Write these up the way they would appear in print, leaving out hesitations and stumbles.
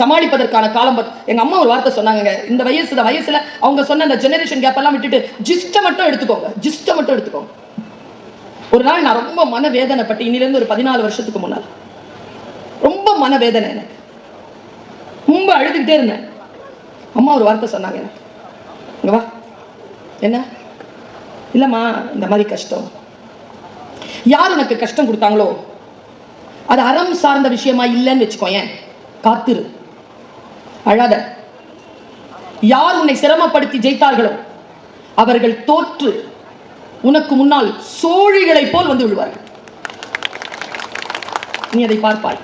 சமாளிப்பதற்கான காலம். எங்க அம்மா ஒரு வார்த்தை சொன்னாங்க, இந்த வயசுல அவங்க சொன்ன அந்த ஜெனரேஷன் கேப் எல்லாம் விட்டுட்டு ஜிஸ்ட மட்டும் எடுத்துக்கோங்க. ஒரு நாள் நான் ரொம்ப மனவேதனைப்பட்டு, இன்னிலிருந்து ஒரு 14 வருஷத்துக்கு முன்னால் ரொம்ப மனவேதனை, எனக்கு ரொம்ப அழுதுகிட்டே இருந்தேன். அம்மா ஒரு வார்த்தை சொன்னாங்க, இங்க வா. என்ன? இல்லம்மா, இந்த மாதிரி கஷ்டம், யார் உனக்கு கஷ்டம் கொடுத்தாங்களோ அது அறம் சார்ந்த விஷயமா இல்லைன்னு வச்சுக்கோயேன், காத்திரு, அழாத. யார் உன்னை சிரமப்படுத்தி ஜெயித்தார்களோ அவர்கள் தோற்று உனக்கு முன்னால் சோழிகளை போல் வந்து விழுவார்கள். நீ அதை பார்ப்பாய்.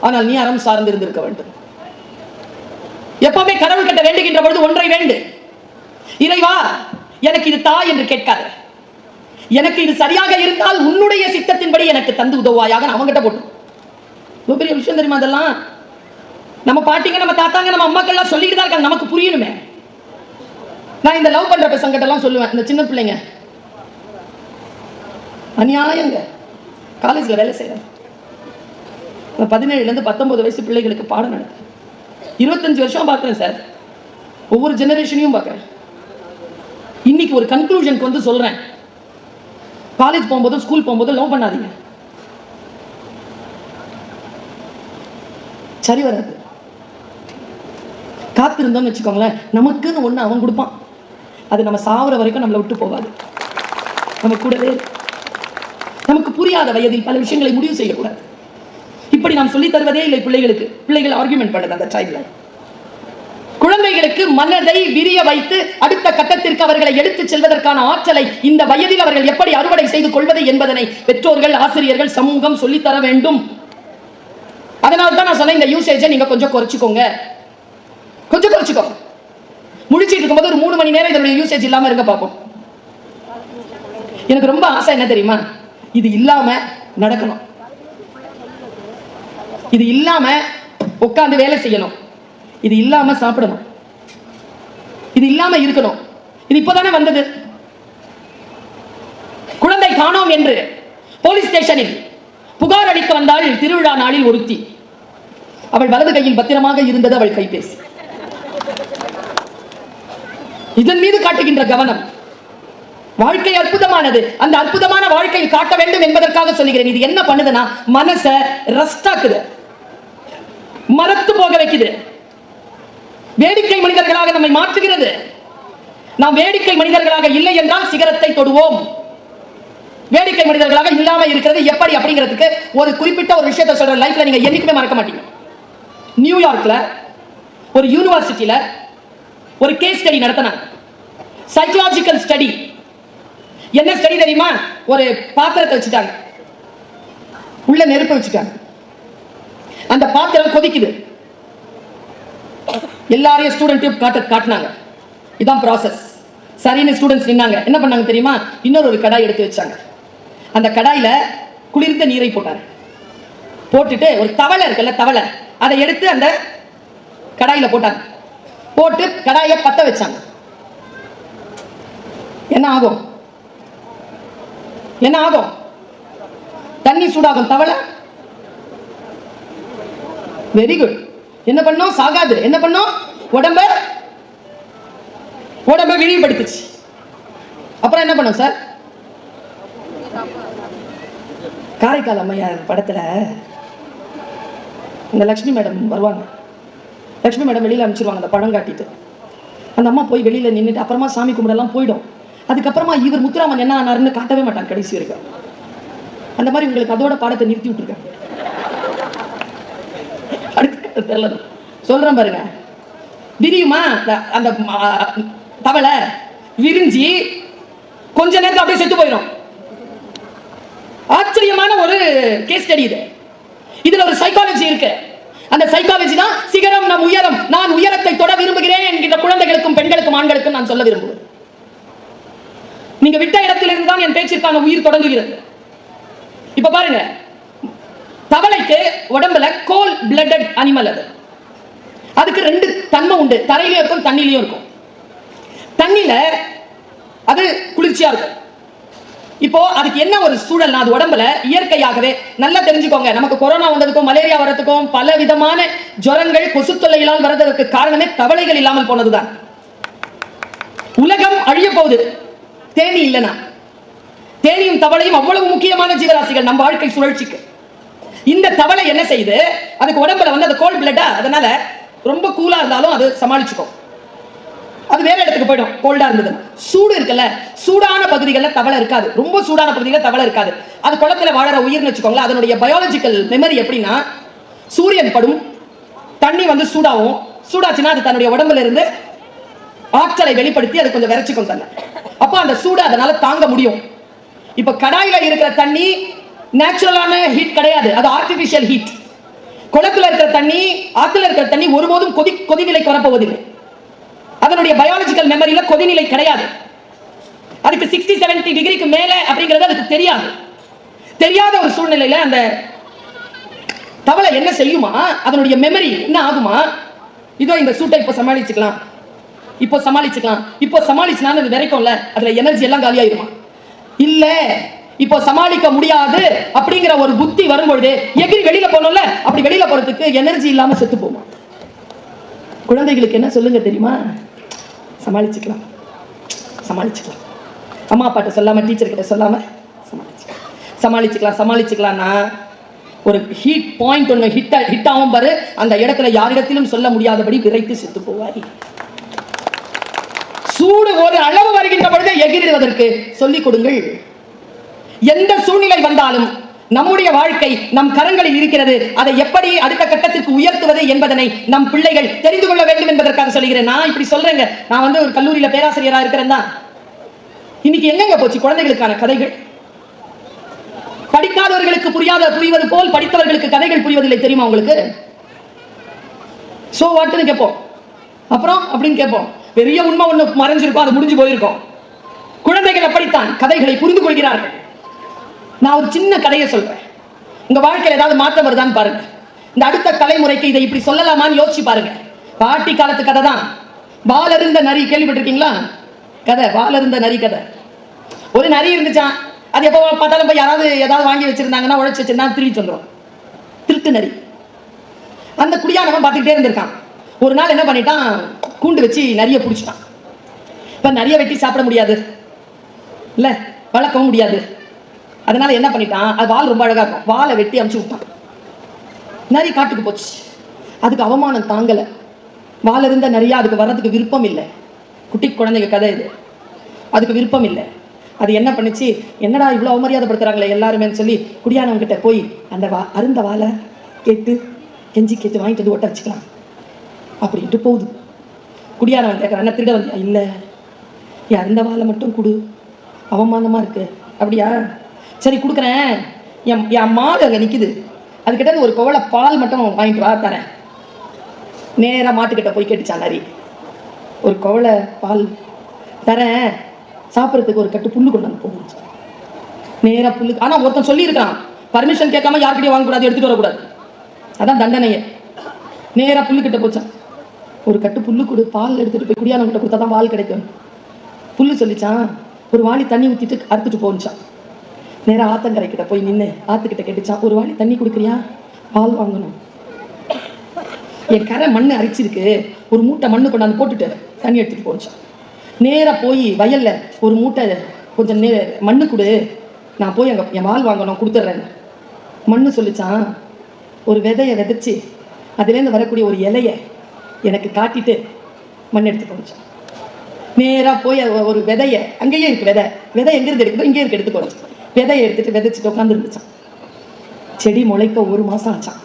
ஆனால் நீ அறம் சார்ந்து இருந்திருக்க வேண்டும். எப்பவுமே கடவுள் கிட்ட வேண்டுகின்ற பொழுது ஒன்றை வேண்டு, இறைவா எனக்கு இது தா என்று கேட்காத, எனக்கு இது சரியாக இருந்தால் உன்னுடைய சித்தத்தின்படி எனக்கு தந்து உதவுவாயாக. அவங்ககிட்ட போட்டு பெரிய விஷயம் தெரியுமா? அதெல்லாம் நம்ம பாட்டிங்க, நம்ம தாத்தாங்க, நம்ம அம்மாக்கள் எல்லாம் சொல்லிட்டு தான் இருக்காங்க, நமக்கு புரியணுமே. நான் இந்த லவ் பண்ற பசங்கிட்ட எல்லாம் சொல்லுவேன், இந்த சின்ன பிள்ளைங்க அநியாயங்க, காலேஜ்ல வேலை செய்யறேன், 17 இருந்து 19 வயசு பிள்ளைகளுக்கு பாடம் நடக்குது. 25 வருஷம் பார்க்கிறேன் சார், ஒவ்வொரு ஜெனரேஷனையும் பார்க்கிறேன். இன்னைக்கு ஒரு கன்க்ளூஷனுக்கு வந்து சொல்றேன், காலேஜ் போகும்போது ஸ்கூல் போகும்போது லவ் பண்ணாதீங்க, சரி வராது. காத்திருந்தோம்னு வச்சுக்கோங்களேன், நமக்குன்னு ஒண்ணு அவன் கொடுப்பான், அது நம்ம சாவர வரைக்கும் நம்மளை விட்டு போகாது, நம்ம கூடவே. நமக்கு புரியாத வயதில் பல விஷயங்களை முடிவு செய்யக்கூடாது. இப்படி நாம் சொல்லி தருவதே இல்லை பிள்ளைகளுக்கு. பிள்ளைகள் ஆர்குமெண்ட் பண்ணுது அந்த டைம்ல. குழந்தைகளுக்கு மனதை விரிய வைத்து அடுத்த கட்டத்திற்கு அவர்களை எடுத்துச் செல்வதற்கான ஆற்றலை இந்த வயதில் அவர்கள் எப்படி அறுவடை செய்து கொள்வது என்பதனை பெற்றோர்கள், ஆசிரியர்கள், சமூகம் சொல்லித்தர வேண்டும். அதனால தான் நான் சொன்னேன், இந்த யூசேஜை நீங்க கொஞ்சம் குறைச்சிக்கோங்க. முடிச்சிட்டு இருக்கும்போது ஒரு 3 மணி நேரம் இதனுடைய யூசேஜ் இல்லாம இருக்க பார்ப்போம். எனக்கு ரொம்ப ஆசை என்ன தெரியுமா? இது இல்லாம நடக்கணும், இது இல்லாம உட்கார்ந்து வேலை செய்யணும், இது இல்லாம சாப்பிடணும், இது இல்லாம இருக்கணும். இது இப்பதானே வந்தது. குழந்தை காணோம் என்று போலீஸ் ஸ்டேஷனில் புகார் அளிக்க வந்தாள் திருவிழா நாளில் ஒருத்தி. அவள் வலது கையில் பத்திரமாக இருந்தது அவள் கைபேசி. இதன் மீது காட்டுகின்ற கவனம். வாழ்க்கை அற்புதமானது, அந்த அற்புதமான வாழ்க்கையை காட்ட வேண்டும் என்பதற்காக சொல்லுகிறேன். இது என்ன பண்ணுதுன்னா, மனசை ரஸ்டாக்குது, மரத்து போக வைக்குது, வேடிக்கை மனிதர்களாக நம்மை மாற்றுகிறது. நாம் வேடிக்கை மனிதர்களாக இல்லை என்றால் சிகரத்தை தொடுவோம். வேடிக்கை மனிதர்களாக இல்லாம இருக்கிறது எப்படி அப்படிங்கிறதுக்கு ஒரு குறிப்பிட்ட ஒரு விஷயத்தை சொல்ற, லைஃப்ல நீங்க என்னைக்குமே மறக்க மாட்டீங்க. நியூயார்க்ல ஒரு யூனிவர்சிட்டியில ஒரு கேஸ் ஸ்டடி நடத்தினாங்க, சைக்காலஜிக்கல் ஸ்டடி. என்ன ஸ்டடி தெரியுமா? ஒரு பாத்திரத்தை வச்சுட்டாங்க, உள்ள நெருப்பு வச்சுட்டாங்க, அந்த பாத்திரம் கொதிக்குது, எல்லாரையும் ஸ்டூடெண்ட் காட்டினாங்க, இதான் ப்ராசஸ். சரின்னு ஸ்டூடெண்ட்ஸ் நின்னாங்க. என்ன பண்ணாங்க தெரியுமா? இன்னொரு ஒரு கடாய் எடுத்து வச்சாங்க, அந்த கடாயில குளிர்ந்த நீரை போட்டாங்க. போட்டுட்டு ஒரு தவளை இருக்குல்ல, தவளை, அதை எடுத்து அந்த கடாயில போட்டாங்க. போட்டு கடாயை பத்த வச்சாங்க. என்ன ஆகும்? தண்ணி சூடாகும், தவளை வெரி குட். என்ன பண்ணோம்? சாகாது. என்ன பண்ணோம்? உடம்ப விழிவுபடுத்துச்சு. அப்புறம் என்ன பண்ணோம் சார்? காரைக்கால் அம்மையார் படத்துல இந்த லட்சுமி மேடம் வருவாங்க. லட்சுமி மேடம் வெளியில அனுப்பிச்சிருவாங்க அந்த படம் காட்டிட்டு. அந்த அம்மா போய் வெளியில நின்றுட்டு அப்புறமா சாமி கும்பிடலாம் போயிடும். அதுக்கப்புறமா இவர் முத்துராமன் என்ன ஆனாருன்னு காட்டவே மாட்டாங்க கடைசி வரைக்கும். அந்த மாதிரி உங்களுக்கு அதோட பாடத்தை நிறுத்தி விட்டுருக்காங்க. சொல்றேன் பாருங்க, தெரியுமா? அந்த தவளை விரிஞ்சி கொஞ்ச நேரத்தில் அப்படியே செத்து போயிடும். ஆச்சரியமான ஒரு கேஸ் ஸ்டடி இது. இதுல ஒரு சைக்காலஜி இருக்கு. அந்த சைக்காலஜி தான் சிகரம் நம் உயரம், நான் உயரத்தை தொட விரும்புகிறேன் என்கிற குழந்தைகளுக்கும் பெண்களுக்கும் ஆண்களுக்கும் நான் சொல்ல விரும்புகிறேன். நீங்க விட்ட இடத்திலிருந்து தான் என் பேச்சிற்கான உயிர் தொடங்குகிறது. இப்ப பாருங்க, தவளைக்கு உடம்புல கோல் பிளட்டட் அனிமல். அதுக்கு 2 தன்மை உண்டு, தரையிலும் இருக்கும் தண்ணிலையும் இருக்கும். தண்ணில அது குளிர்ச்சியா இருக்கும், இப்போ அதுக்கு என்ன ஒரு சூழல், அது உடம்புல இயற்கையாகவே நல்லா தெரிஞ்சுக்கோங்க. நமக்கு கொரோனா வந்ததுக்கும் மலேரியா வரதுக்கும் பல விதமான ஜுரங்கள் கொசு தொல்லைகளால் வரதுக்கு காரணமே தவளைகள் இல்லாமல் போனதுதான். உலகம் அழிய போகுது தேனி இல்லனா. தேனியும் தவளையும் அவ்வளவு முக்கியமான ஜீவராசிகள் நம்ம வாழ்க்கை சுழற்சிக்கு. இந்த தவளை என்ன செய்யுது, அதுக்கு உடம்புல வந்து அது கோல்ட் பிளட்டா, அதனால ரொம்ப கூலா இருந்தாலும் அது சமாளிச்சுக்கும். அது வேற இடத்துக்கு போயிடும் கோல்டா இருந்தது. சூடு இருக்குல்ல, சூடான பகுதிகளில் தவளை இருக்காது. ரொம்ப சூடான பகுதிகளில் தவளை இருக்காது. அது குளத்துல வாழற உயிர்னு வச்சுக்கோங்களேன். அதனுடைய பயாலஜிக்கல் மெமரி எப்படின்னா, சூரியன் படும், தண்ணி வந்து சூடாகும், சூடாச்சுன்னா அது தன்னுடைய உடம்புல இருந்து ஆற்றலை வெளிப்படுத்தி அது கொஞ்சம் விரைச்சிக்கும் தன்னை. அப்போ அந்த சூடு அதனால தாங்க முடியும். இப்ப கடாயில இருக்கிற தண்ணி நேச்சுரலான ஹீட் கிடையாது, அது ஆர்டிபிஷியல் ஹீட். குளத்துல இருக்கிற தண்ணி, ஆத்துல இருக்கிற தண்ணி ஒருபோதும் கொதிநிலைக்கு வரப்போவதில்லை. அதனுடைய பயாலஜிக்கல் மெமரியில கொதிநிலை கிடையாது. அதுக்கு 60-70 டிகிரிக்கு மேல அப்படிங்கிறது அதுக்கு தெரியாது. தெரியாத ஒரு சூழ்நிலையில அந்த தவளை என்ன செய்யுமா, அதனுடைய மெமரி என்ன ஆகுமா, இதோ இந்த சூட்டை இப்ப சமாளிச்சுக்கலாம், இப்போ சமாளிச்சுக்கலாம், இப்போ சமாளிச்சுனா அது விரைக்கும்ல, அதுல எனர்ஜி எல்லாம் காலியாயிருமா? இல்ல, இப்போ சமாளிக்க முடியாது அப்படிங்கிற ஒரு புத்தி வரும்பொழுது எகிரி வெளியில போனோம்ல, அப்படி வெளியில போறதுக்கு எனர்ஜி இல்லாம செத்து போமா. குழந்தைகளுக்கு என்ன சொல்லுங்க தெரியுமா, சமாளிச்சுக்கலாம் சமாளிச்சுக்கலாம். அம்மா அப்பாட்ட சொல்லாம, டீச்சர் கிட்ட சொல்லாம சமாளிச்சுக்கலாம் சமாளிச்சுக்கலாம்னா ஒரு ஹீட் பாயிண்ட் ஒன்று ஹிட் ஆகும் பாரு, அந்த இடத்துல யாரிடத்திலும் சொல்ல முடியாதபடி விரைத்து செத்து போவார். சூடு ஒரு அளவு வருகின்ற பொழுது எகிரிடுவதற்கு சொல்லிக் கொடுங்கள். எந்த சூழ்நிலை வந்தாலும் நம்முடைய வாழ்க்கை நம் கரங்களில் இருக்கிறது. அதை எப்படி அடுத்த கட்டத்திற்கு உயர்த்துவது என்பதனை நம் பிள்ளைகள் தெரிந்து கொள்ள வேண்டும் என்பதற்காக சொல்கிறேன். நான் இப்படி சொல்றேங்க, நான் வந்து ஒரு கல்லூரியில பேராசிரியரா இருக்கிறேன் தான். இன்னைக்கு எங்கெங்க போச்சு குழந்தைகளுக்கான கதைகள்? படிக்காதவர்களுக்கு புரிவது போல் படித்தவர்களுக்கு கதைகள் புரிவதில்லை தெரியுமா உங்களுக்கு? சோ வாட்னு கேட்போம், அப்புறம் அப்படின்னு கேட்போம். பெரிய உண்மை ஒண்ணு மறைஞ்சிருக்கும், அது முடிஞ்சு போயிருக்கும். குழந்தைகள் அப்படித்தான் கதைகளை புரிந்து கொள்கிறார்கள். நான் ஒரு சின்ன கதையை சொல்றேன், உங்க வாழ்க்கையில் ஏதாவது மாற்றம் வருதான்னு பாருங்க. இந்த அடுத்த தலைமுறைக்கு இதை இப்படி சொல்லலாமான்னு யோசிச்சு பாருங்க. பாட்டி காலத்து கதை தான். வாலருந்த நரி கேள்விப்பட்டிருக்கீங்களா? கதை, வாலருந்த நரி கதை. ஒரு நரி இருந்துச்சான். அது எப்போ பார்த்தாலும் போய் யாராவது ஏதாவது வாங்கி வச்சிருந்தாங்கன்னா, உழைச்சி வச்சிருந்தா திருப்பி வந்துடும். திருட்டு நரி. அந்த குடியானவன் பார்த்துக்கிட்டே இருந்திருக்கான். ஒரு நாள் என்ன பண்ணிட்டான், கூண்டு வச்சு நரியை பிடிச்சிட்டான். இப்ப நரியை வெட்டி சாப்பிட முடியாது இல்ல, வளர்க்கவும் முடியாது. அதனால என்ன பண்ணிட்டான், அது வால் ரொம்ப அழகா இருக்கும், வாலை வெட்டி அமுச்சு விட்டான். நரி காட்டுக்கு போச்சு. அதுக்கு அவமானம் தாங்கல. வால் இருந்த நரியா அதுக்கு வர்றதுக்கு விருப்பம் இல்லை. குட்டி குழந்தைங்க கதை இது. அதுக்கு விருப்பம் இல்லை. அது என்ன பண்ணுச்சு, என்னடா இவ்வளவு அவமரியாதைப்படுத்துறாங்களே எல்லாருமே சொல்லி குடியானவங்க கிட்ட போய் அந்த அருந்த வாழை கேட்டு கெஞ்சி கேட்டு வாங்கிட்டு வந்து ஒட்ட வச்சுக்கலாம் அப்படின்ட்டு போகுது. குடியானவன் கேட்கறான், என்ன திருட வந்தியா? இல்லை, அருந்த வாழை மட்டும் கொடு, அவமானமா இருக்கு. அப்படியா, சரி கொடுக்குறேன். என் மாடு அங்கே நிற்குது, அதுக்கிட்ட ஒரு குவளை பால் மட்டும் வாங்கிட்டு வா தரேன். நேராக மாட்டுக்கிட்ட போய் கேட்டுச்சான் நரி. ஒரு குவளை பால் தரேன், சாப்பிட்றதுக்கு ஒரு கட்டு புல்லு கொண்டு வந்து போகுது. நேராக புல்லு. ஆனால் ஒருத்தன் சொல்லியிருக்கான், பர்மிஷன் கேட்காம யார்கிட்டயும் வாங்கக்கூடாது, எடுத்துகிட்டு வரக்கூடாது, அதான் தண்டனையே. நேராக புல்லுக்கிட்ட போச்சான். ஒரு கட்டு புல்லு கொடு, பால் எடுத்துகிட்டு போய் குடியானவங்கிட்ட கொடுத்தா தான் பால் கிடைக்கும். புல்லு சொல்லிச்சான். ஒரு வாளி தண்ணி ஊற்றிட்டு அறுத்துட்டு போச்சான். நேராக ஆத்தங்கரை கிட்ட போய் நின்று ஆத்துக்கிட்ட கேட்டுச்சான், ஒரு வாளி தண்ணி குடிக்கிறியா, பால் வாங்கணும். என் கரை மண்ணு அரிச்சிருக்கு, ஒரு மூட்டை மண்ணு கொண்டாந்து போட்டுட்டு தண்ணி எடுத்துட்டு போச்சான். நேராக போய் வயல்ல ஒரு மூட்டை கொஞ்சம் மண்ணு கொடு, நான் போய் அங்கே என் பால் வாங்கணும், கொடுத்துட்றேன். மண்ணு சொல்லிச்சான். ஒரு விதையை விதைச்சி அதுலேருந்து வரக்கூடிய ஒரு இலையை எனக்கு காட்டிட்டு மண் எடுத்து போச்சான். நேராக போய் ஒரு விதையை, அங்கேயே இருக்கு விதை எங்கிருந்து எடுக்குதோ இங்கே இருக்கு, எடுத்து போச்சு. விதையை எடுத்துட்டு விதைச்சிட்டு உட்காந்து இருந்துச்சான். செடி முளைக்க 1 மாசம் ஆச்சான்.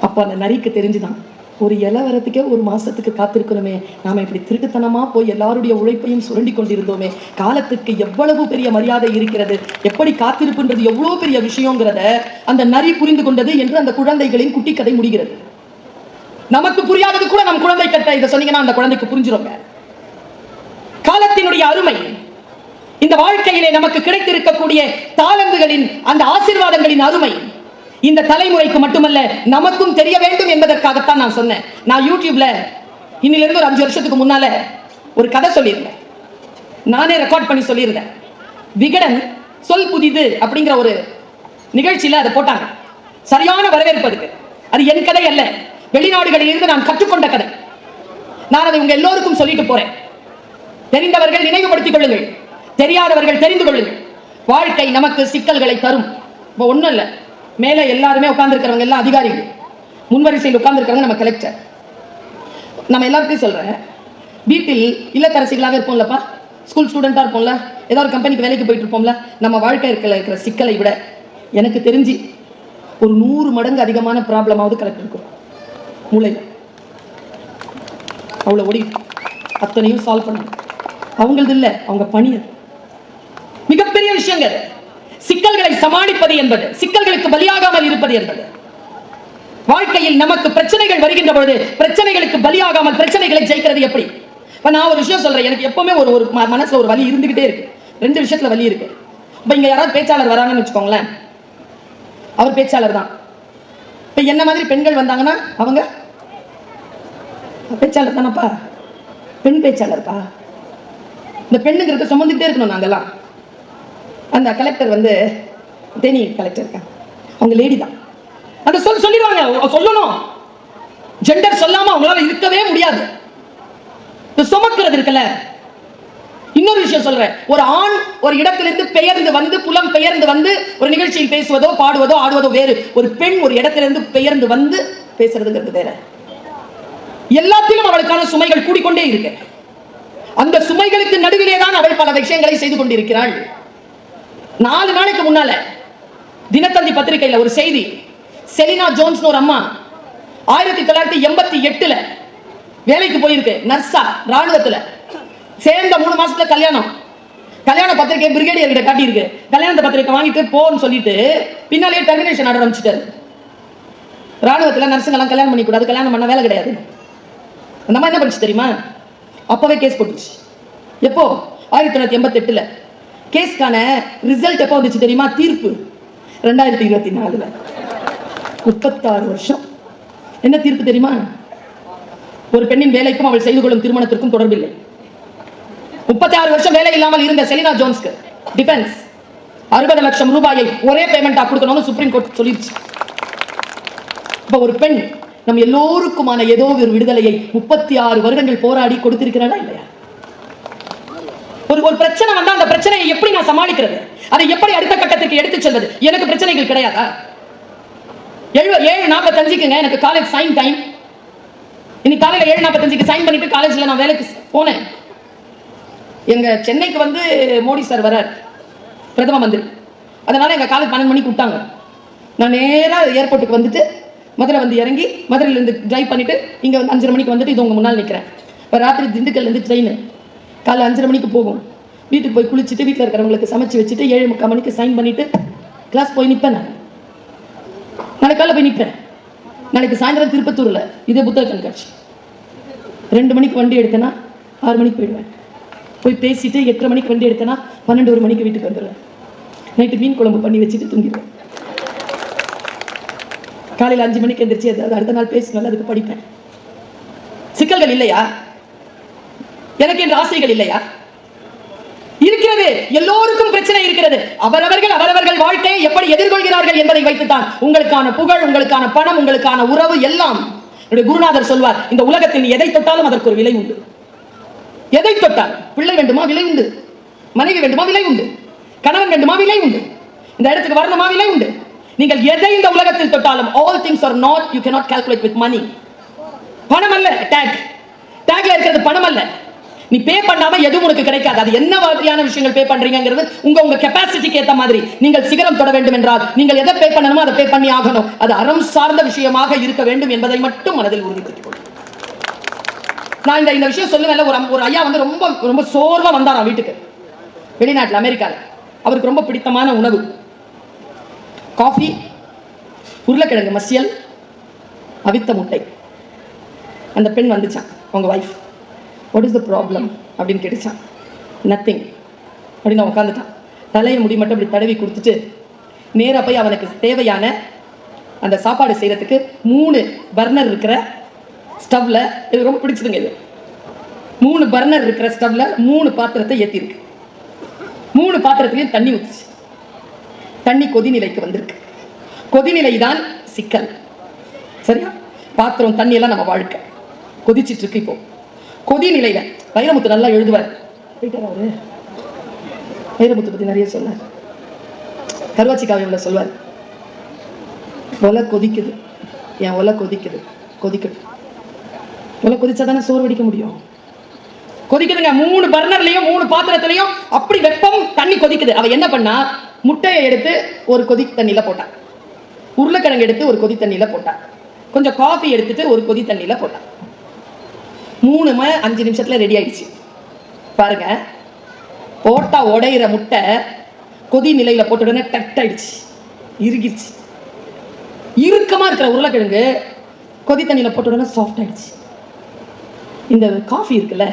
அப்போ அந்த நரிக்கு தெரிஞ்சுதான், ஒரு இலை வரத்துக்கே 1 மாசத்துக்கு காத்திருக்கணுமே, நாம இப்படி திருட்டுத்தனமா போய் எல்லாருடைய உழைப்பையும் சுரண்டி கொண்டிருந்தோமே, காலத்துக்கு எவ்வளவு பெரிய மரியாதை இருக்கிறது, எப்படி காத்திருப்புன்றது எவ்வளவு பெரிய விஷயங்கிறத அந்த நரி புரிந்து கொண்டது என்று அந்த குழந்தைகளின் குட்டி கதை முடிகிறது. நமக்கு புரியாதது கூட நம் குழந்தை கிட்ட இதை சொன்னீங்கன்னா அந்த குழந்தைக்கு புரிஞ்சிருங்க. காலத்தினுடைய அருமை, இந்த வாழ்க்கையிலே நமக்கு கிடைத்திருக்கக்கூடிய தாளந்துகளின் அந்த ஆசீர்வாதங்களின் அருமை இந்த தலைமுறைக்கு மட்டுமல்ல நமக்கும் தெரிய வேண்டும் என்பதற்காகத்தான் நான் சொன்னேன். நான் யூடியூப்ல இன்னிலிருந்து ஒரு 5 வருஷத்துக்கு முன்னால ஒரு கதை சொல்லியிருந்தேன். நானே ரெக்கார்ட் பண்ணி சொல்லியிருந்தேன். விகடன் சொல் புதிது அப்படிங்கிற ஒரு நிகழ்ச்சியில அதை போட்டாங்க. சரியான வரவேற்பு இருக்கு. அது என் கதை அல்ல, வெளிநாடுகளில் இருந்து நான் கற்றுக்கொண்ட கதை. நான் அதை உங்க எல்லோருக்கும் சொல்லிட்டு போறேன். தெரிந்தவர்கள் நினைவுபடுத்திக் கொள்ளுங்கள், தெரியாதவர்கள் தெரிந்து கொள்ளுங்கள். வாழ்க்கை நமக்கு சிக்கல்களை தரும். இப்போ ஒண்ணும் இல்ல, மேலே எல்லாருமே உட்கார்ந்து இருக்கிறவங்க எல்லாம் அதிகாரிகள், முன்வரிசையில் உட்கார்ந்து இருக்கிறவங்க நம்ம கலெக்டர். நம்ம எல்லாருக்கும் சொல்றேன், வீட்டில் இல்லத்தரசிகளாக இருப்போம்லப்பா, ஸ்கூல் ஸ்டூடெண்டா இருப்போம்ல, ஏதாவது ஒரு கம்பெனிக்கு வேலைக்கு போயிட்டு இருப்போம்ல, நம்ம வாழ்க்கை இருக்கிற சிக்கலை விட எனக்கு தெரிஞ்சு ஒரு 100 மடங்கு அதிகமான ப்ராப்ளமாவது கலெக்டர் இருக்கும். மூளையில அவ்வளவு ஓடி அத்தனையும் சால்வ் பண்ணணும். அவங்களது இல்ல, அவங்க பணி. மிகப்பெரிய விஷயங்கள். சிக்கல்களை சமாளிப்பது என்பது, சிக்கல்களுக்கு பலியாகாமல் இருப்பது என்பது. வாழ்க்கையில் நமக்கு பிரச்சனைகள் வருகின்ற பொழுது பிரச்சனைகளுக்கு பலியாகாமல் பிரச்சனைகளை ஜெயிக்கிறது எப்படி? நான் ஒரு விஷயம் சொல்றேன், எனக்கு எப்பவுமே ஒரு மனசுல ஒரு வலி இருந்துகிட்டே இருக்கு. 2 விஷயத்துல வலி இருக்கு. இப்ப இங்க யாராவது பேச்சாளர் வராங்கன்னு வச்சுக்கோங்களேன், அவர் பேச்சாளர் தான். இப்ப என்ன மாதிரி பெண்கள் வந்தாங்கன்னா அவங்க பேச்சாளர் தானப்பா, பெண் பேச்சாளர்ப்பா. இந்த பெண்ணுங்கிறத சுமந்துகிட்டே இருக்கணும் நாங்கெல்லாம். அந்த கலெக்டர் வந்து தேனி கலெக்டர் இருக்காங்க, அவங்க லேடி தான். அந்த சொல்லிடுவாங்க, சொல்லணும். ஜெண்டர் சொல்லாம அவங்களால இருக்கவே முடியாது. சுமக்கிறது இருக்குல்ல. இன்னொரு விஷயம் சொல்றேன், ஒரு ஆண் ஒரு இடத்திலிருந்து பெயர்ந்து வந்து, புலம் பெயர்ந்து வந்து ஒரு நிகழ்ச்சியில் பேசுவதோ பாடுவதோ ஆடுவதோ வேறு. ஒரு பெண் ஒரு இடத்திலிருந்து பெயர்ந்து வந்து பேசுறதுங்கிறது வேற. எல்லாத்திலும் அவளுக்கான சுமைகள் கூடிக்கொண்டே இருக்கு. அந்த சுமைகளுக்கு நடுவிலே தான் அவள் பல விஷயங்களை செய்து கொண்டிருக்கிறாள். 4 நாளைக்கு முன்னால தினத்தந்தி பத்திரிகையில ஒரு செய்தி, செலினா ஜோன்ஸ் ஒரு அம்மா 1988 வேலைக்கு போயிருக்கு, நர்ஸா, ராணுவத்துல சேர்ந்த 3 மாசத்துல கல்யாணம். கல்யாண பத்திரிகை பிரிகேடியர் கிட்ட காட்டி இருக்கு. கல்யாண பத்திரிகை வாங்கிட்டு போன்னு சொல்லிட்டு பின்னாலே டெர்மினேஷன் ஆர்டர் அனுப்பிச்சிட்டாரு. ராணுவத்துல நர்ஸுங்க எல்லாம் கல்யாணம் பண்ணி கூடாது, கல்யாணம் பண்ண வேலை கிடையாது. அந்த மாதிரி என்ன பண்ணுச்சு தெரியுமா? அப்பவே கேஸ் போட்டுச்சு. எப்போ? 1988. கேஸ்கான ரிசல்ட் எப்போ வந்துச்சு தெரியுமா? தீர்ப்பு 2024. 36 வருஷம். என்ன தீர்ப்பு தெரியுமா? ஒரு பெண்ணின் வேலைக்கும் அவள் செய்து கொள்ளும் திருமணத்திற்கும் தொடர்பில்லை. 36 வருஷம் வேலை இல்லாமல் இருந்த செலினா ஜோன்ஸ்க்கு டிஃபென்ஸ் 60 லட்சம் ரூபாயை ஒரே பேமெண்டா கொடுக்கணும்னு சுப்ரீம் கோர்ட் சொல்லிருச்சு. இப்ப ஒரு பெண் நம்ம எல்லோருக்குமான ஏதோ ஒரு விடுதலையை 36 வருடங்கள் போராடி கொடுத்திருக்கிறாளா இல்லையா? ஒரு பிரச்சனை வந்தா அந்த பிரச்சனையை எப்படி நான் சமாளிக்கிறது, அதை எப்படி அடுத்த கட்டத்துக்கு எடுத்து செல்வது? எனக்கு பிரச்சனைகள் கிடையாதா? 7:45க்குங்க எனக்கு காலேஜ் சைன் டைம். இன்னைக்கு காலையில 7:45க்கு சைன் பண்ணிட்டு காலேஜ்ல நான் வேலைக்கு போனேன். எங்க சென்னைக்கு வந்து மோடி சார் வரார், பிரதம மந்திரி. அதனால எங்க காலேஜ் 12 மணிக்கு விட்டாங்க. நான் நேரா ஏர்போர்ட்டுக்கு வந்துட்டு மதுரை வந்து இறங்கி மதுரையில இருந்து டிரைவ் பண்ணிட்டு இங்க வந்து 5:30 மணிக்கு வந்துட்டு இது உங்க முன்னால் நிற்கிறேன். இப்போ ராத்திரி திண்டுக்கல்ல இருந்து ட்ரெயின் காலைல 5:30 மணிக்கு போகும். வீட்டுக்கு போய் குளிச்சுட்டு வீட்டில் இருக்கிறவங்களுக்கு சமைச்சு வச்சுட்டு 7:45 மணிக்கு சைன் பண்ணிட்டு கிளாஸ் போய் நிற்பேன். நான் நாளைக்கு காலைல போய் நிற்பேன். நாளைக்கு சாயந்தரம் திருப்பத்தூர்ல இதே புத்தக கண்காட்சி. 2 மணிக்கு வண்டி எடுத்தேன்னா 6 மணிக்கு போயிடுவேன். போய் பேசிட்டு 8:30 மணிக்கு வண்டி எடுத்தேன்னா 12 மணிக்கு வீட்டுக்கு வந்துடுவேன். நைட்டு மீன் குழம்பு பண்ணி வச்சுட்டு தூங்கிடுவேன். காலையில் 5 மணிக்கு எந்திரிச்சு அடுத்த நாள் பேசினாலும் அதுக்கு படிப்பேன். சிக்கல்கள் இல்லையா? எனக்கு என்ற ஆசைகள் இல்லையா? இருக்கிறது. எல்லோருக்கும் பிரச்சனை இருக்கிறது. அவரவர்கள் வாழ்க்கையை எப்படி எதிர்கொள்கிறார்கள் என்பதை வைத்துத்தான் உங்களுக்கான புகழ், உங்களுக்கான பணம், உங்களுக்கான உறவு எல்லாம். குருநாதர் சொல்வார், இந்த உலகத்தில் எதை தொட்டாலும் அதற்கு ஒரு விலை உண்டு. எதை தொட்டால், பிள்ளை வேண்டுமா விலை உண்டு, மனைவி வேண்டுமா விலை உண்டு, கணவன் வேண்டுமா விலை உண்டு, இந்த இடத்துக்கு வரணுமா விலை உண்டு. நீங்கள் எதை இந்த உலகத்தில் தொட்டாலும், all things are not, you cannot calculate with money. பணம் அல்ல டேக்ல இருக்கிறது, பணம் அல்ல. நீ பே பண்ணாம எதுவும் உனக்கு கிடைக்காது. அது என்ன மாதிரியான விஷயங்கள் பே பண்றீங்கிறது உங்க கெபாசிட்டிக்கு ஏத்த மாதிரி. நீங்கள் சிகரம் தொட வேண்டும் என்றால் நீங்கள் எதை பே பண்ணணுமோ அதை பே பண்ணி ஆகணும். அது அறம் சார்ந்த விஷயமாக இருக்க வேண்டும் என்பதை மட்டும் மனதில் உறுதிப்படுத்திக் கொள்ளுங்கள். நான் இந்த விஷயம் சொல்லுவேன்ல, ஒரு ஐயா வந்து ரொம்ப ரொம்ப சோர்வா வந்தாராம் வீட்டுக்கு, வெளிநாட்டுல அமெரிக்கால. அவருக்கு ரொம்ப பிடித்தமான உணவு காஃபி, உருளைக்கிழங்கு மசியல், அவித்த முட்டை. அந்த பெண் வந்துச்சான், அவங்க wife. What is the problem அப்படின்னு கேட்டுச்சான். நத்திங் அப்படின்னு அவன் உட்காந்துட்டான். தலையை முடி மட்டும் அப்படி தடவி கொடுத்துட்டு நேராக போய் அவனுக்கு தேவையான அந்த சாப்பாடு செய்யறதுக்கு 3 பர்னர் இருக்கிற ஸ்டவ்ல, இது ரொம்ப பிடிச்சதுங்க, இது 3 பர்னர் இருக்கிற ஸ்டவ்ல 3 பாத்திரத்தை ஏற்றிருக்கு. 3 பாத்திரத்திலையும் தண்ணி ஊத்துச்சு. தண்ணி கொதிநிலைக்கு வந்திருக்கு. கொதிநிலை தான் சிக்கல். சரியா? பாத்திரம் தண்ணி எல்லாம் நம்ம வாழ்க்கை கொதிச்சிட்டு இருக்கு. இப்போ கொதிநிலையில வைரமுத்து நல்லா எழுதுவார். வைரமுத்து பத்தி நிறைய சொன்னார். கருவாச்சி காவியம்ல சொல்வார், ஒலை கொதிக்குது, என் ஒலை கொதிக்குது, கொதிக்கட்டும். ஒலை கொதிச்சாதானே சோறு வடிக்க முடியும். கொதிக்குதுங்க. 3 பர்னர்லயும் 3 பாத்திரத்திலையும் அப்படி வெப்பம், தண்ணி கொதிக்குது. அவ என்ன பண்ணா, முட்டையை எடுத்து ஒரு கொதி தண்ணியில போட்டா, உருளைக்கிழங்கு எடுத்து ஒரு கொதி தண்ணியில போட்டா, கொஞ்சம் காஃபி எடுத்துட்டு ஒரு கொதி தண்ணியில போட்டா. 3 5 நிமிஷத்துல ரெடி ஆயிடுச்சு. பாருங்க, போட்டா உடையிற முட்டை கொதி நிலையில போட்ட உடனே டட் ஆயிடுச்சு, இறுகிடுச்சு. இறுக்கமா இருக்கிற உருளைக்கிழங்கு கொதி தண்ணியில போட்ட உடனே சாஃப்ட் ஆயிடுச்சு. இந்த காஃபி இருக்குல்ல,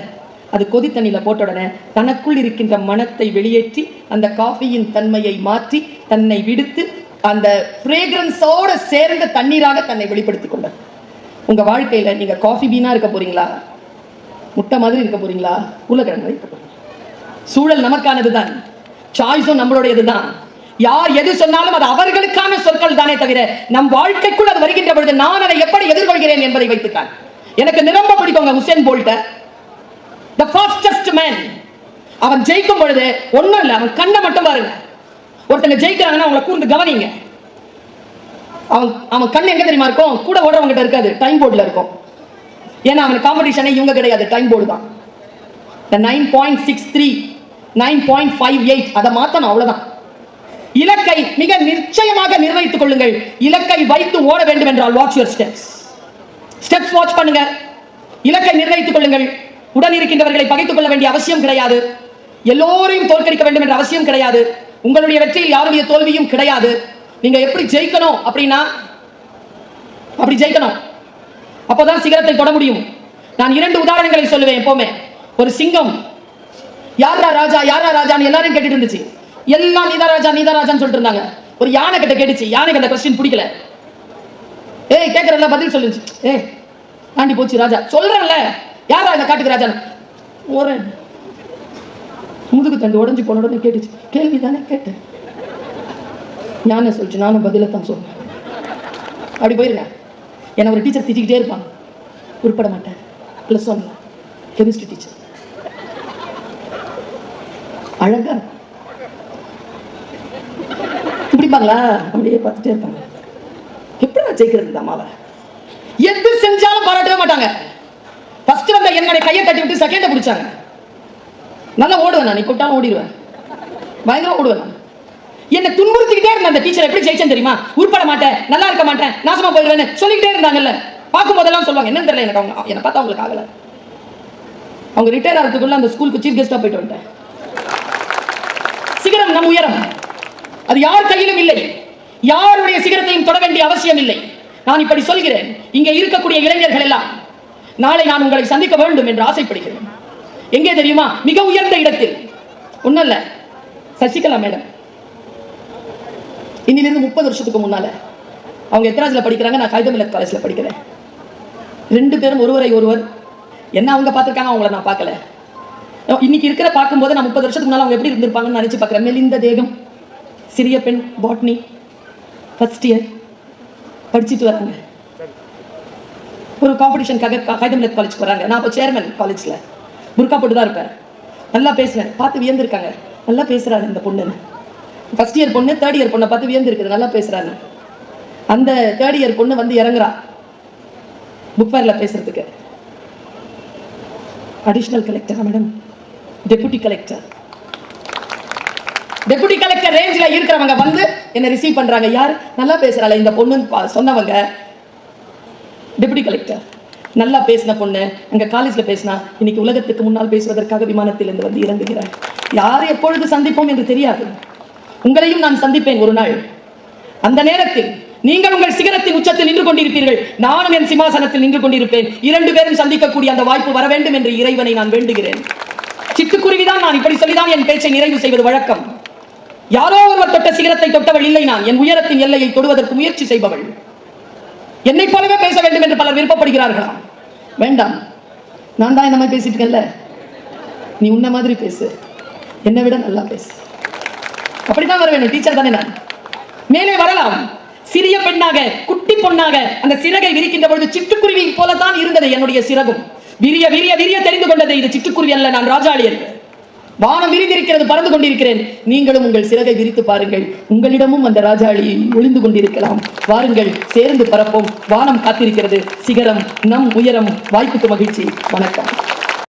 அது கொதி தண்ணியில போட்ட உடனே தனக்குள் இருக்கின்ற மனத்தை வெளியேற்றி அந்த காஃபியின் தன்மையை மாற்றி தன்னை விடுத்து அந்த ஃப்ரேக்ரன்ஸோட சேர்ந்த தண்ணீராக தன்னை வெளிப்படுத்திக் கொண்டார். உங்க வாழ்க்கையில நீங்க காஃபி பீனா இருக்க போறீங்களா, முட்டை மாதிரி இருக்க போறீங்களா, உருளைக்கிழங்கு இருக்க போறீங்களா? சூழல் நமக்கானதுதான், சாய்ஸும் நம்மளுடையதுதான். யார் எது சொன்னாலும் அது அவர்களுக்கான சொற்கள் தானே தவிர நம் வாழ்க்கைக்குள் அது வருகின்ற பொழுது நான் அதை எப்படி எதிர்கொள்கிறேன் என்பதை வைத்துத்தான். எனக்கு நிரம்ப பிடிக்கும் Usain Bolt, the fastest man. அவன் ஜெயிக்கும் பொழுது ஒண்ணும் இல்ல, அவன் கண்ணை மட்டும் பாருங்க. ஒருத்தங்க ஜெயிக்கிறாங்கன்னா அவங்களை கூர்ந்து கவனிங்க. அவன் கண் எங்க தெரியுமா இருக்கும்? கூட ஓடுறவங்க கிட்ட இருக்காது, டைம் போர்டுல இருக்கும். ஏன்னா அவன் காம்படிஷனே இவங்க கிடையாது, டைம் போர்டு தான். 9.63 9.58 அதை மாத்தணும், அவ்வளவுதான். இலக்கை மிக நிச்சயமாக நிர்ணயித்துக் கொள்ளுங்கள். இலக்கை வைத்து ஓட வேண்டும் என்றால் வாட்ச் யுவர் ஸ்டெப்ஸ் வாட்ச் பண்ணுங்க. இலக்கை நிர்ணயித்துக் கொள்ளுங்கள். உடன் இருக்கின்றவர்களை பகைத்துக் கொள்ள வேண்டிய அவசியம் கிடையாது. எல்லோரையும் தோற்கடிக்க வேண்டும் என்ற அவசியம் கிடையாது. உங்களுடைய வெற்றியில் யாருடைய தோல்வியும் கிடையாது. நீங்க எப்படி ஜெயிக்கணும் அப்படின்னா அப்படி ஜெயிக்கணும், அப்பதான் சிகரத்தை தொட முடியும். நான் 2 உதாரணங்களை சொல்லுவேன் எப்பவுமே. ஒரு சிங்கம் யாரா ராஜா யாரா ராஜான்னு எல்லாரும் கேட்டுட்டு இருந்துச்சு. எல்லாம் நீதா ராஜா நீதா ராஜான்னு சொல்லிட்டு இருந்தாங்க. ஒரு யானை கிட்ட கேட்டுச்சு. யானைக்கு அந்த கொஸ்டின் பிடிக்கல. ஏய் கேட்கறதுல பதில் சொல்லுச்சு. ஏய் தாண்டி போச்சு ராஜா. சொல்றேன்ல யாரா இந்த காட்டுக்கு ராஜா? ஒரு முதுகு தண்டு உடஞ்சி போன உடனே கேட்டுச்சு. கேள்வி தானே கேட்டேன். ஞான சொல்லிச்சு, நானும் பதில தான் சொன்னேன். அப்படி போயிருங்க. என்ன ஒரு டீச்சர் திட்டிக்கிட்டே இருப்பாங்க, உருப்பட மாட்டேன். பிளஸ் 1 கெமிஸ்ட்ரி டீச்சர் அழகா பிடிப்பாங்களா, அப்படியே பார்த்துட்டே இருப்பாங்க. எப்படி ஜெயிக்கிறது இந்த அம்மாவை? எது செஞ்சாலும் பாராட்டவே மாட்டாங்க. ஃபர்ஸ்ட் வந்த என்னோட கையை தட்டி விட்டு செகண்ட் பிடிச்சாங்க. நல்லா ஓடுவேன் நான், கூப்பிட்டாலும் ஓடிடுவேன், பயங்கரமா ஓடுவேன் நான். என்ன துன்புறுத்திக்கிட்டே இருந்த அந்த டீச்சர் எப்படி ஜெயிச்சேன் தெரியுமா? உருப்பட மாட்டேன், நல்லா இருக்க மாட்டேன், நாசமா போயிடுவேன்னு சொல்லிக்கிட்டே இருந்தாங்கல்ல. பார்க்கும் போதெல்லாம் சொல்லுவாங்க. என்னன்னு தெரியல எனக்கு, அவங்க என்னை பார்த்தா அவங்களுக்கு ஆகல. அவங்க ரிட்டையர் ஆகிறதுக்குள்ள அந்த ஸ்கூலுக்கு சீஃப் கெஸ்டா போயிட்டு வந்துட்டேன். சிகரம் நம் உயரம், அது யார் கையிலும் இல்லை. யாருடைய சிகரத்தையும் தொட வேண்டிய அவசியம் இல்லை. நான் இப்படி சொல்கிறேன், இங்கே இருக்கக்கூடிய இளைஞர்கள் எல்லாம் நாளை நான் உங்களை சந்திக்க வேண்டும் என்று ஆசைப்படுகிறேன். எங்கே தெரியுமா? மிக உயர்ந்த இடத்தில். ஒண்ணும் இல்ல, சசிகலா மேடம் இன்னிலிருந்து 30 வருஷத்துக்கு முன்னால அவங்க எத்தனாவதுல படிக்கிறாங்க, நான் காகிதமில்லத் காலேஜ்ல படிக்கிறேன். 2 பேரும் ஒருவரை ஒருவர் என்ன அவங்க பார்த்திருக்காங்க, அவங்கள நான் பார்க்கல. இன்னைக்கு இருக்கிற பார்க்கும்போது நான் 30 வருஷத்துக்கு முன்னால அவங்க எப்படி இருந்திருப்பாங்கன்னு நினைச்சு பார்க்கிறேன். மெலிந்த தேகம், சிறிய பெண், பாட்னி ஃபர்ஸ்ட் இயர் படிச்சுட்டு வராங்க. ஒரு காம்படிஷனுக்காக காகிதமில்லத் காலேஜ் வராங்க. நான் இப்போ சேர்மன் காலேஜ்ல புர்கா போட்டு தான் இருப்பேன். நல்லா பேசுவேன், பார்த்து வியந்திருக்காங்க. நல்லா பேசுறாரு இந்த பொண்ணுன்னு. ஃபர்ஸ்ட் இயர் பொண்ணு 3rd இயர் பொண்ணை பார்த்து வியந்திருக்குது, நல்லா பேசுறாரு. அந்த 3rd இயர் பொண்ணு வந்து இறங்குறா புக் ஃபேர்ல பேசுறதுக்கு. அடிஷனல் கலெக்டரா மேடம்? டெபுட்டி கலெக்டர் ரேஞ்சில இருக்கிறவங்க வந்து என்ன ரிசீவ் பண்றாங்க. யார் நல்லா பேசுறாள் இந்த பொண்ணு சொன்னவங்க டெபுட்டி கலெக்டர். நல்லா பேசின பொண்ணு அங்க காலேஜ்ல பேசினா, இன்னைக்கு உலகத்துக்கு முன்னால் பேசுவதற்காக விமானத்தில் இருந்து வந்து இறங்குகிறார். யார் எப்பொழுது சந்திப்போம் என்று தெரியாது. உங்களையும் நான் சந்திப்பேன் ஒரு நாள். அந்த நேரத்தில் நீங்கள் உங்கள் சிகரத்தின் உச்சத்தில் நின்று கொண்டிருப்பீர்கள், நானும் என் சிம்மாசனத்தில் நின்று கொண்டிருப்பேன். 2 பேரும் சந்திக்கக்கூடிய அந்த வாய்ப்பு வர வேண்டும் என்று இறைவனை நான் வேண்டுகிறேன். சிட்டுக்குருவிதான் நான் இப்படி சொல்லிதான் என் பேச்சை நிறைவு செய்வது வழக்கம். யாரோ ஒருவர் தொட்ட சிகரத்தை தொட்டவள் இல்லை நான். என் உயரத்தின் எல்லையை தொடுவதற்கு முயற்சி செய்பவள். என்னை போலவே பேச வேண்டும் என்று பலர் விருப்பப்படுகிறார்களா? வேண்டாம், நான் தான் இந்த மாதிரி பேசிட்டு இருக்கேன்ல, நீ உன்ன மாதிரி பேசு, என்னை விட நல்லா பேசு. அப்படித்தான் வர வேண்டும். டீச்சர் தானே நான். மேலே வரலாம். சிறிய பெண்ணாக, குட்டி பொண்ணாக அந்த சிறகை விரிக்கின்ற பொழுது சிட்டுக்குருவி போலதான் இருந்தது என்னுடைய சிறகும். விரிய விரிய விரிய தெரிந்து கொண்டது, இது சிட்டுக்குருவி அல்ல, நான் ராஜாளி என்று. வானம் விரிந்திருக்கிறது, பறந்து கொண்டிருக்கிறேன். நீங்களும் உங்கள் சிறகை விரித்து பாருங்கள். உங்களிடமும் அந்த ராஜாளி ஒளிந்து கொண்டிருக்கலாம். வாருங்கள், சேர்ந்து பறப்போம். வானம் காத்திருக்கிறது. சிகரம் நம் உயரம். வாய்ப்புக்கு மகிழ்ச்சி. வணக்கம்.